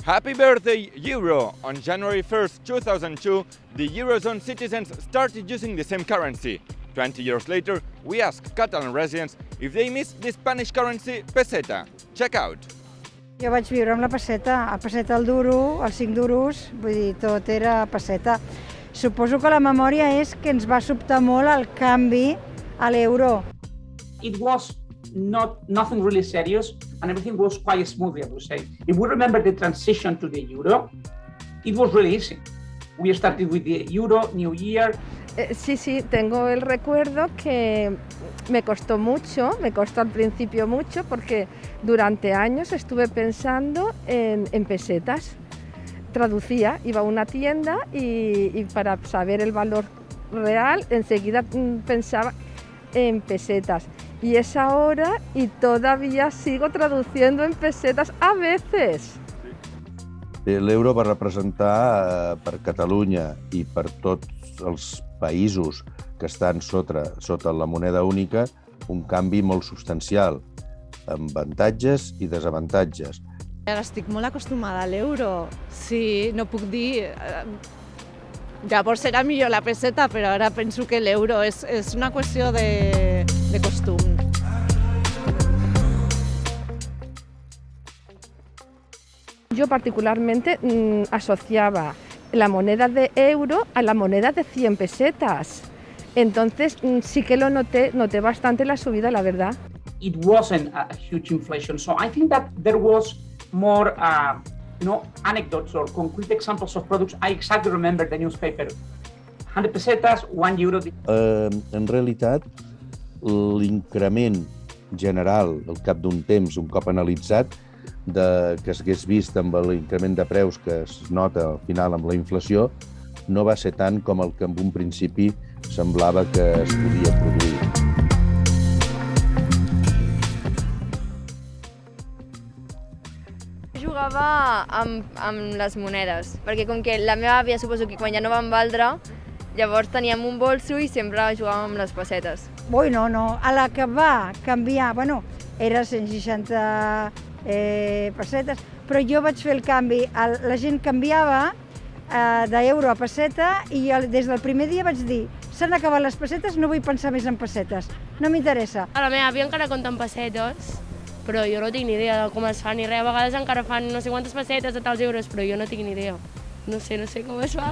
Happy birthday, Euro! On January 1st, 2002, the Eurozone citizens started using the same currency. 20 years later, we asked Catalan residents if they miss the Spanish currency peseta. Check out. Jo vaig viure amb la peseta, a peseta el duro, els 5 duros, vull dir, tot era peseta. Suposo que la memòria és que ens va sobtar molt el canvi a l'euro. It was nothing really serious, and everything was quite smooth, I would say. If we remember the transition to the euro, it was really easy. We started with the euro, New Year. Sí, tengo el recuerdo que me costó al principio mucho, porque durante años estuve pensando en pesetas. Traducía, iba a una tienda y para saber el valor real enseguida pensaba en pesetas. Y es ahora y todavía sigo traduciendo en pesetas a veces. L'euro va representar per Catalunya i per tots els països que estan sota la moneda única un canvi molt substancial, amb avantatges i desavantatges. Ara estic molt acostumada a l'euro. Sí, no puc dir... Llavors era millor la peseta, però ara penso que l'euro és una qüestió de costum. Yo particularmente asociaba la moneda de euro a la moneda de 100 pesetas. Entonces sí que lo noté bastante la subida, la verdad. It wasn't a huge inflation, so I think that there was more anecdotes or concrete examples of products. I exactly remember the newspaper. 100 pesetas, 1 euro. En realitat, l'increment general al cap d'un temps, un cop analitzat, que s'hagués vist amb l'increment de preus que es nota al final amb la inflació, no va ser tant com el que en un principi semblava que es podia produir. Jugava amb les monedes, perquè com que la meva àvia suposo que quan ja no van valdre, llavors teníem un bolso i sempre jugàvem amb les pessetes. Ui, no, a la que va canviar, era 160 pessetes, però jo vaig fer el canvi, la gent canviava d'euro a pesseta i des del primer dia vaig dir s'han acabat les pessetes, no vull pensar més en pessetes, no m'interessa. A la meva àvia encara compta en pessetes, però jo no tinc ni idea de com es fa ni res. A vegades encara fan no sé quantes pessetes de tals euros, però jo no tinc ni idea. No sé com es fa.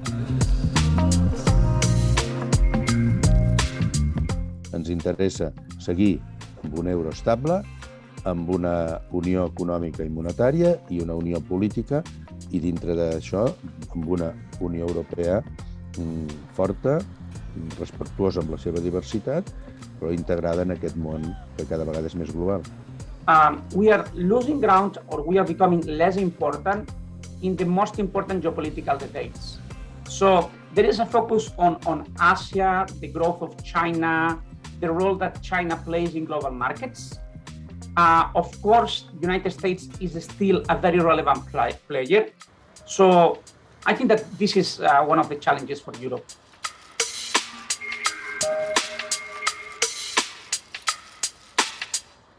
Ens interessa seguir amb un euro estable, amb una unió econòmica i monetària i una unió política, i dintre d'això amb una Unió Europea forta, respectuosa amb la seva diversitat, però integrada en aquest món que cada vegada és més global. We are losing ground, or we are becoming less important in the most important geopolitical debates. So there is a focus on Asia, the growth of China, the role that China plays in global markets. Of course, the United States is still a very relevant player. So I think that this is one of the challenges for Europe.